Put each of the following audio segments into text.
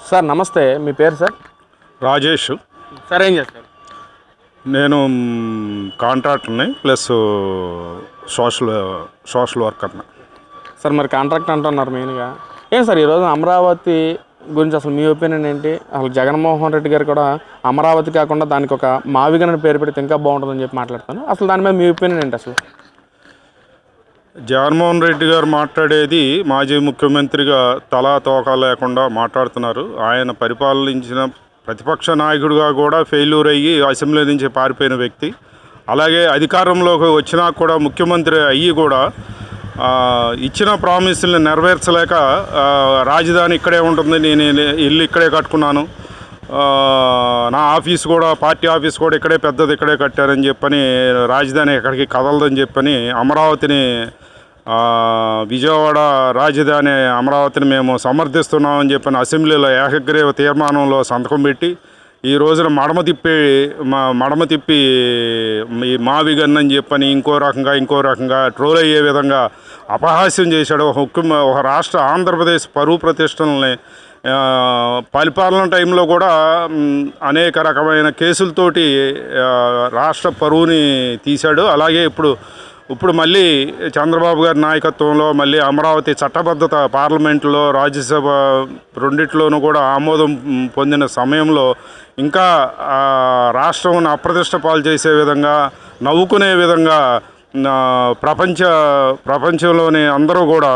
Sir నమస్తే, మీ పేరు sir? Rajesh. Sir ఏం చేస్తారు? నేను కాంట్రాక్టర్ని ప్లస్ సోషల్ వర్కర్ని. సార్ మరి కాంట్రాక్ట్ అంటున్నారు మెయిన్గా. ఏం సార్ ఈరోజు అమరావతి గురించి అసలు మీ ఒపీనియన్ ఏంటి? అసలు జగన్మోహన్ రెడ్డి గారు కూడా అమరావతి కాకుండా దానికి ఒక మావిగనని పేరు పెడితే ఇంకా బాగుంటుందని చెప్పి మాట్లాడతాను. అసలు దాని మీద మీ ఒపీనియన్ ఏంటి? అసలు జగన్మోహన్ రెడ్డి గారు మాట్లాడేది మాజీ ముఖ్యమంత్రిగా తలా తోక లేకుండా మాట్లాడుతున్నారు. ఆయన పరిపాలించిన ప్రతిపక్ష నాయకుడిగా కూడా ఫెయిల్యూర్ అయ్యి అసెంబ్లీ నుంచి పారిపోయిన వ్యక్తి. అలాగే అధికారంలోకి వచ్చినా కూడా ముఖ్యమంత్రి అయ్యి కూడా ఇచ్చిన ప్రామిసుల్ని నెరవేర్చలేక రాజధాని ఇక్కడే ఉంటుంది, నేను ఇల్లు ఇక్కడే కట్టుకున్నాను, నా ఆఫీస్ కూడా పార్టీ ఆఫీస్ కూడా ఇక్కడే పెద్దది ఇక్కడే కట్టారని చెప్పని, రాజధాని ఎక్కడికి కదలదని చెప్పని అమరావతిని విజయవాడ రాజధాని అమరావతిని మేము సమర్థిస్తున్నామని చెప్పని అసెంబ్లీలో ఏకగ్రీవ తీర్మానంలో సంతకం పెట్టి ఈ రోజున మడమ తిప్పి ఈ మావిగన్ అని చెప్పని ఇంకో రకంగా ట్రోల్ అయ్యే విధంగా అపహాస్యం చేశాడు. ఒక రాష్ట్ర ఆంధ్రప్రదేశ్ పరువు ప్రతిష్టలని పరిపాలన టైంలో కూడా అనేక రకమైన కేసులతోటి రాష్ట్ర పరువుని తీశాడు. అలాగే ఇప్పుడు మళ్ళీ చంద్రబాబు గారి నాయకత్వంలో మళ్ళీ అమరావతి చట్టబద్ధత పార్లమెంట్లో రాజ్యసభ రెండిట్లోనూ కూడా ఆమోదం పొందిన సమయంలో ఇంకా రాష్ట్రం అప్రతిష్ట పాలు చేసే విధంగా, నవ్వుకునే విధంగా ప్రపంచంలోని అందరూ కూడా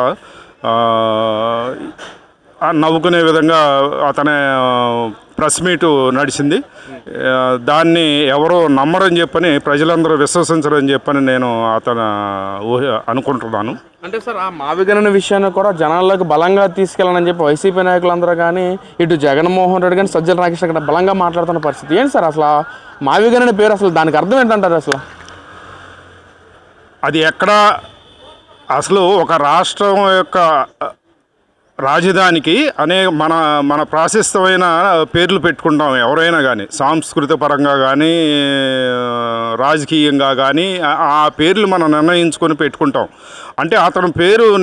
నవ్వుకునే విధంగా అతని ప్రెస్ మీటు నడిచింది. దాన్ని ఎవరో నమ్మరని చెప్పని, ప్రజలందరూ విశ్వసించరని చెప్పని నేను అనుకుంటున్నాను. అంటే సార్ ఆ మావిగనని విషయాన్ని కూడా జనాల్లోకి బలంగా తీసుకెళ్ళాలని చెప్పి వైసీపీ నాయకులందరూ కానీ, ఇటు జగన్మోహన్ రెడ్డి కానీ సజ్జల రామకృష్ణ బలంగా మాట్లాడుతున్న పరిస్థితి ఏంటి సార్? అసలు మావిగనని పేరు అసలు దానికి అర్థం ఏంటంటారు? అసలు అది ఎక్కడ అసలు ఒక రాష్ట్రం యొక్క రాజధానికి మన ప్రాశస్తమైన పేర్లు పెట్టుకుంటాం ఎవరైనా కానీ, సాంస్కృతిక పరంగా కానీ రాజకీయంగా కానీ ఆ పేర్లు మనం నిర్ణయించుకొని పెట్టుకుంటాం. అంటే అతను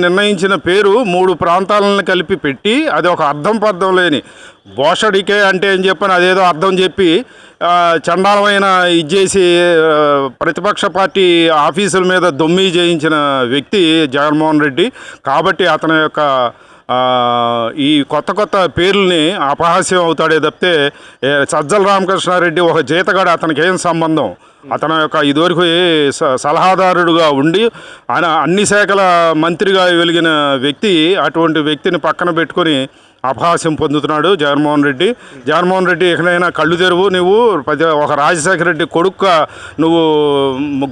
నిర్ణయించిన పేరు 3 ప్రాంతాలను కలిపి పెట్టి అది ఒక అర్థం లేని బోషడికే అంటే అని చెప్పని అదేదో అర్థం చెప్పి చండాలమైన ఇచ్చేసి ప్రతిపక్ష పార్టీ ఆఫీసుల మీద దొమ్మి చేయించిన వ్యక్తి జగన్మోహన్ రెడ్డి. కాబట్టి అతని యొక్క ఈ కొత్త పేర్లని అపహాస్యం అవుతాడే తప్పితే సజ్జల రామకృష్ణారెడ్డి ఒక జీతగాడు, అతనికి ఏం సంబంధం? అతని యొక్క ఇదివరకు సలహాదారుడుగా ఉండి అన్ని శాఖల మంత్రిగా వెలిగిన వ్యక్తి, అటువంటి వ్యక్తిని పక్కన పెట్టుకొని అపహాస్యం పొందుతున్నాడు జగన్మోహన్ రెడ్డి. ఎక్కడైనా కళ్ళు తెరువు. నువ్వు ఒక రాజశేఖర రెడ్డి కొడుకుగా నువ్వు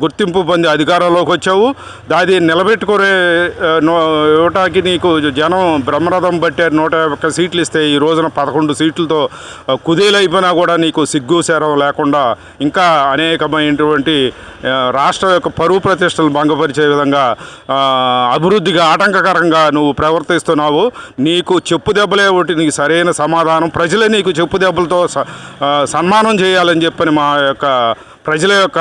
గుర్తింపు పొంది అధికారంలోకి వచ్చావు. దాన్ని నిలబెట్టుకునే ఇవ్వటానికి నీకు జనం బ్రహ్మరథం పట్టారు. 151 సీట్లు ఇస్తే ఈ రోజున 11 సీట్లతో కుదేలైపోయినా కూడా నీకు సిగ్గు శరం లేకుండా ఇంకా అనేకమైనటువంటి రాష్ట్రం యొక్క పరువు ప్రతిష్టలు భంగపరిచే విధంగా అభివృద్ధిగా ఆటంకకరంగా నువ్వు ప్రవర్తిస్తున్నావు. నీకు చెప్పు దెబ్బలే ఒకటి నీకు సరైన సమాధానం. ప్రజలే నీకు చెప్పు దెబ్బలతో సన్మానం చేయాలని చెప్పని మా యొక్క ప్రజల యొక్క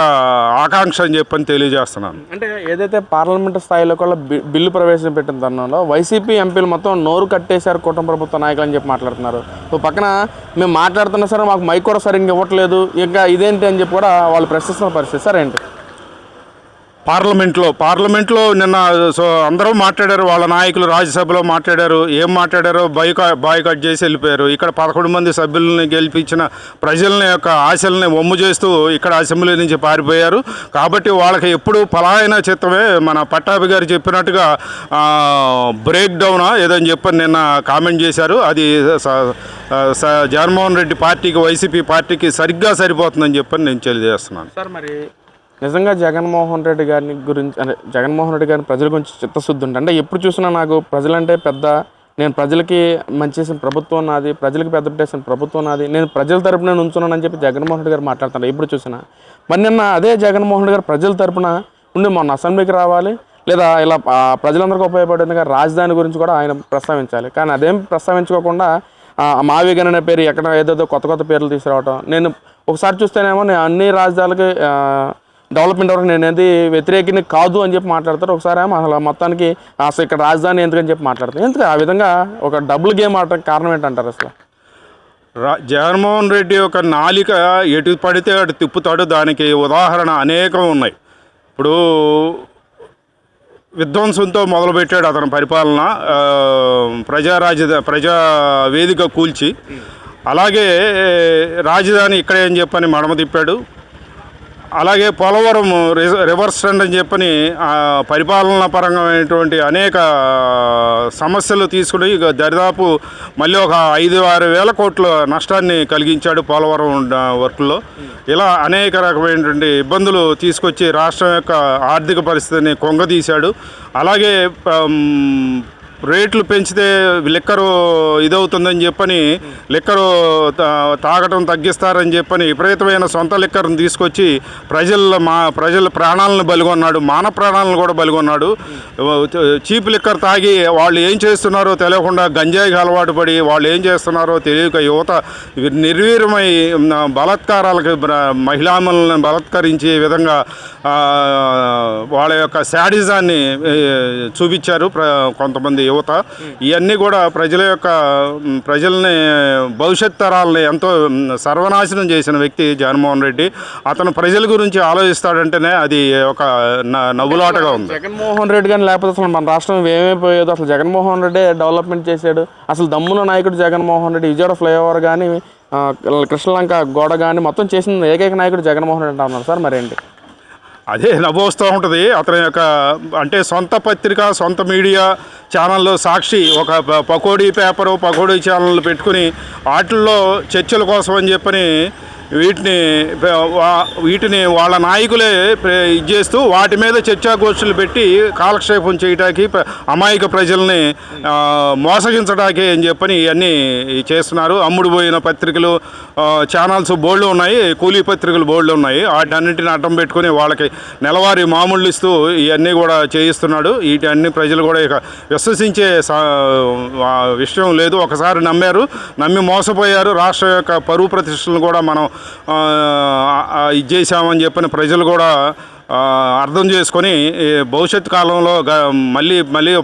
ఆకాంక్ష అని చెప్పని తెలియజేస్తున్నాను. అంటే ఏదైతే పార్లమెంటు స్థాయిలో కూడా బిల్లు ప్రవేశపెట్టిన తరుణంలో వైసీపీ ఎంపీలు మొత్తం నోరు కట్టేశారు కుటుంబ ప్రభుత్వ నాయకులు అని చెప్పి మాట్లాడుతున్నారు. సో పక్కన మేము మాట్లాడుతున్నా సరే మాకు మైక్ కూడా సరిగ్గా ఇవ్వట్లేదు, ఇంకా ఇదేంటి అని చెప్పి కూడా వాళ్ళు ప్రశ్నిస్తున్న పరిస్థితి. సార్ ఏంటి పార్లమెంట్లో నిన్న అందరూ మాట్లాడారు, వాళ్ళ నాయకులు రాజ్యసభలో మాట్లాడారు. ఏం మాట్లాడారో బాయ్కాట్ చేసి వెళ్ళిపోయారు. ఇక్కడ 11 మంది సభ్యులని గెలిపించిన ప్రజలని యొక్క ఆశల్ని వమ్ము చేస్తూ ఇక్కడ అసెంబ్లీ నుంచి పారిపోయారు. కాబట్టి వాళ్ళకి ఎప్పుడు పలాయన చిత్తమే. మన పట్టాభి గారు చెప్పినట్టుగా బ్రేక్ డౌనా ఏదని చెప్పని నిన్న కామెంట్ చేశారు. అది జగన్మోహన్ రెడ్డి పార్టీకి, వైసీపీ పార్టీకి సరిగ్గా సరిపోతుందని చెప్పని నేను తెలియజేస్తున్నాను. సార్ మరి నిజంగా జగన్మోహన్ రెడ్డి గారిని గురించి, అంటే జగన్మోహన్ రెడ్డి గారిని ప్రజల గురించి చిత్తశుద్ధి ఉంటుంది. అంటే ఎప్పుడు చూసినా నాకు ప్రజలంటే పెద్ద, నేను ప్రజలకి మంచి చేసిన ప్రభుత్వం నాది, ప్రజలకు పెద్ద పెట్టేసిన ప్రభుత్వం నాది, నేను ప్రజల తరపున ఉంచున్నానని చెప్పి జగన్మోహన్ రెడ్డి గారు మాట్లాడుతున్నారు ఎప్పుడు చూసినా. మరి నిన్న అదే జగన్మోహన్ రెడ్డి గారు ప్రజల తరపున ఉండి మొన్న అసెంబ్లీకి రావాలి, లేదా ఇలా ప్రజలందరికీ ఉపయోగపడేందుకు రాజధాని గురించి కూడా ఆయన ప్రస్తావించాలి. కానీ అదేం ప్రస్తావించుకోకుండా మావిగన్ అనే పేరు ఎక్కడ ఏదేదో కొత్త పేర్లు తీసుకురావటం. నేను ఒకసారి చూస్తేనేమో నేను అన్ని రాజధానులకి డెవలప్మెంట్ వరకు నేను ఏది వ్యతిరేకిని కాదు అని చెప్పి మాట్లాడతారు. ఒకసారి ఏమో అసలు మొత్తానికి అసలు ఇక్కడ రాజధాని ఎందుకని చెప్పి మాట్లాడతారు. ఎందుకు ఆ విధంగా ఒక డబుల్ గేమ్ ఆడటానికి కారణం ఏంటంటారు? అసలు జగన్మోహన్ రెడ్డి యొక్క నాలిక ఎటు పడితే అటు తిప్పుతాడు. దానికి ఉదాహరణ అనేకం ఉన్నాయి. ఇప్పుడు విధ్వంసంతో మొదలుపెట్టాడు అతని పరిపాలన, ప్రజా వేదిక కూల్చి. అలాగే రాజధాని ఇక్కడే అని చెప్పని మడమ తిప్పాడు. అలాగే పోలవరం రివర్స్ ట్రెండ్ అని చెప్పని పరిపాలనా పరంగామైనటువంటి అనేక సమస్యలు తీసుకుని దరిదాపు మళ్ళీ ఒక 5-6 వేల కోట్ల నష్టాన్ని కలిగించాడు పోలవరం వర్క్లో. ఇలా అనేక రకమైనటువంటి ఇబ్బందులు తీసుకొచ్చి రాష్ట్రం యొక్క ఆర్థిక పరిస్థితిని కొంగదీశాడు. అలాగే రేట్లు పెంచితే లిక్కరు ఇదవుతుందని చెప్పని లిక్కరు తాగటం తగ్గిస్తారని చెప్పని విపరీతమైన సొంత లిక్కర్ని తీసుకొచ్చి ప్రజల ప్రాణాలను బలిగొన్నాడు, మాన ప్రాణాలను కూడా బలిగొన్నాడు. చీప్ లిక్కర్ తాగి వాళ్ళు ఏం చేస్తున్నారో తెలియకుండా గంజాయికి అలవాటు పడి వాళ్ళు ఏం చేస్తున్నారో తెలియక యువత నిర్వీర్యమై బలాత్కారాలకు మహిళామలను బలాత్కరించే విధంగా వాళ్ళ యొక్క శాడిజాన్ని చూపించారు కొంతమంది యువత. ఇవన్నీ కూడా ప్రజల్ని భవిష్యత్ తరాలని ఎంతో సర్వనాశనం చేసిన వ్యక్తి జగన్మోహన్ రెడ్డి. అతను ప్రజల గురించి ఆలోచిస్తాడంటేనే అది ఒక నవ్వులాటగా ఉంది. జగన్మోహన్ రెడ్డి కానీ లేకపోతే అసలు మన రాష్ట్రం ఏమైపోయేదో. అసలు జగన్మోహన్ రెడ్డి డెవలప్మెంట్ చేశాడు. అసలు దమ్ముల నాయకుడు జగన్మోహన్ రెడ్డి. విజయవాడ ఫ్లైఓవర్ కానీ కృష్ణలంక గోడ కానీ మొత్తం చేసిన ఏకైక నాయకుడు జగన్మోహన్ రెడ్డి అంటున్నారు సార్. మరేంటి అదే నవ్వు వస్తూ ఉంటుంది. అతని యొక్క అంటే సొంత పత్రిక, సొంత మీడియా ఛానల్లో సాక్షి ఒక పకోడీ పేపరు, పకోడీ ఛానళ్ళు పెట్టుకుని వాటిల్లో చర్చల కోసం అని చెప్పని వీటిని వాళ్ళ నాయకులే ఇది చేస్తూ వాటి మీద చర్చాగోష్ఠులు పెట్టి కాలక్షేపం చేయటానికి, అమాయక ప్రజల్ని మోసగించడానికి అని చెప్పని ఇవన్నీ చేస్తున్నారు. అమ్ముడు పోయిన పత్రికలు, ఛానల్స్ బోర్డులు ఉన్నాయి, కూలీ పత్రికలు బోర్డులు ఉన్నాయి. వాటన్నింటిని అడ్డం పెట్టుకుని వాళ్ళకి నెలవారీ మామూళ్ళు ఇస్తూ ఇవన్నీ కూడా చేయిస్తున్నాడు. వీటన్ని ప్రజలు కూడా ఇక విశ్వసించే విషయం లేదు. ఒకసారి నమ్మి మోసపోయారు. రాష్ట్ర యొక్క పరువు ప్రతిష్టలను కూడా మనం ఇది చేశామని చెప్పిన ప్రజలు కూడా అర్థం చేసుకొని భవిష్యత్ కాలంలో మళ్ళీ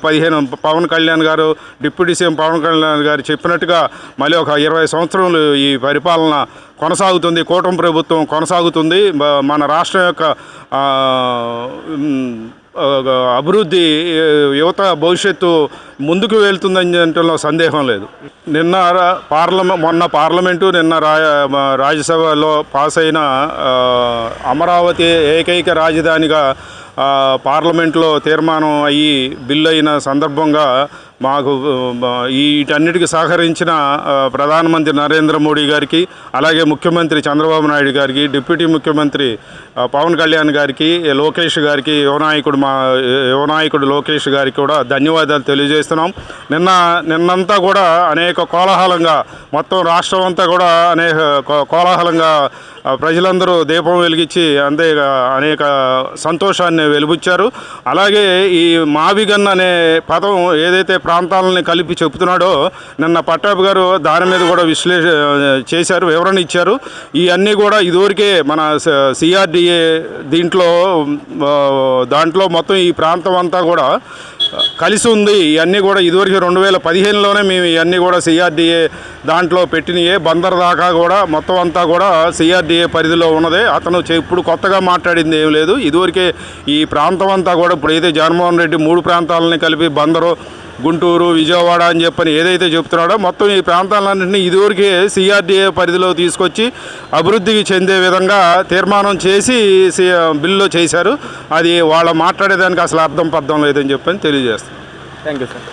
15 పవన్ కళ్యాణ్ గారు, డిప్యూటీ సీఎం పవన్ కళ్యాణ్ గారు చెప్పినట్టుగా మళ్ళీ ఒక 20 సంవత్సరాలు ఈ పరిపాలన కొనసాగుతుంది, కూటమి ప్రభుత్వం కొనసాగుతుంది. మన రాష్ట్రం యొక్క అభివృద్ధి, యువత భవిష్యత్తు ముందుకు వెళ్తుందని చెప్పడంలో సందేహం లేదు. మొన్న పార్లమెంటు, నిన్న రాజ్యసభలో పాస్ అయిన అమరావతి ఏకైక రాజధానిగా పార్లమెంట్లో తీర్మానం అయ్యి బిల్లు అయిన సందర్భంగా మాకు వీటన్నిటికీ సహకరించిన ప్రధానమంత్రి నరేంద్ర మోడీ గారికి, అలాగే ముఖ్యమంత్రి చంద్రబాబు నాయుడు గారికి, డిప్యూటీ ముఖ్యమంత్రి పవన్ కళ్యాణ్ గారికి, లోకేష్ గారికి, యువనాయకుడు లోకేష్ గారికి కూడా ధన్యవాదాలు తెలియజేస్తున్నాం. నిన్నంతా కూడా అనేక కోలాహలంగా, మొత్తం రాష్ట్రం అంతా కూడా అనేక కోలాహలంగా ప్రజలందరూ దీపం వెలిగించి అనేక సంతోషాన్ని వెలిబుచ్చారు. అలాగే ఈ మావిగన్ అనే పదం ఏదైతే ప్రాంతాలని కలిపి చెబుతున్నాడో నిన్న పట్టాభి గారు దాని మీద కూడా చేశారు, వివరణ ఇచ్చారు. ఇవన్నీ కూడా ఇదివరకే మన సిఆర్డిఏ దాంట్లో మొత్తం ఈ ప్రాంతం అంతా కూడా కలిసి ఉంది. ఇవన్నీ కూడా ఇదివరకు 2015లోనే మేము ఇవన్నీ కూడా సిఆర్డిఏ దాంట్లో పెట్టినయే. బందర్ దాకా కూడా మొత్తం అంతా కూడా సిఆర్డిఏ పరిధిలో ఉన్నదే. అతను ఇప్పుడు కొత్తగా మాట్లాడింది ఏం లేదు. ఇదివరకే ఈ ప్రాంతం అంతా కూడా ఇప్పుడైతే జగన్మోహన్ రెడ్డి 3 ప్రాంతాలని కలిపి బందరు, గుంటూరు, విజయవాడ అని చెప్పని ఏదైతే చెప్తున్నాడో మొత్తం ఈ ప్రాంతాలన్నింటినీ ఇదివరకే సిఆర్డిఏ పరిధిలో తీసుకొచ్చి అభివృద్ధికి చెందే విధంగా తీర్మానం చేసి బిల్లులో చేశారు. అది వాళ్ళ మాట్లాడేదానికి అసలు అర్థం పర్థం లేదని చెప్పని తెలియజేస్తాను. Thank you sir.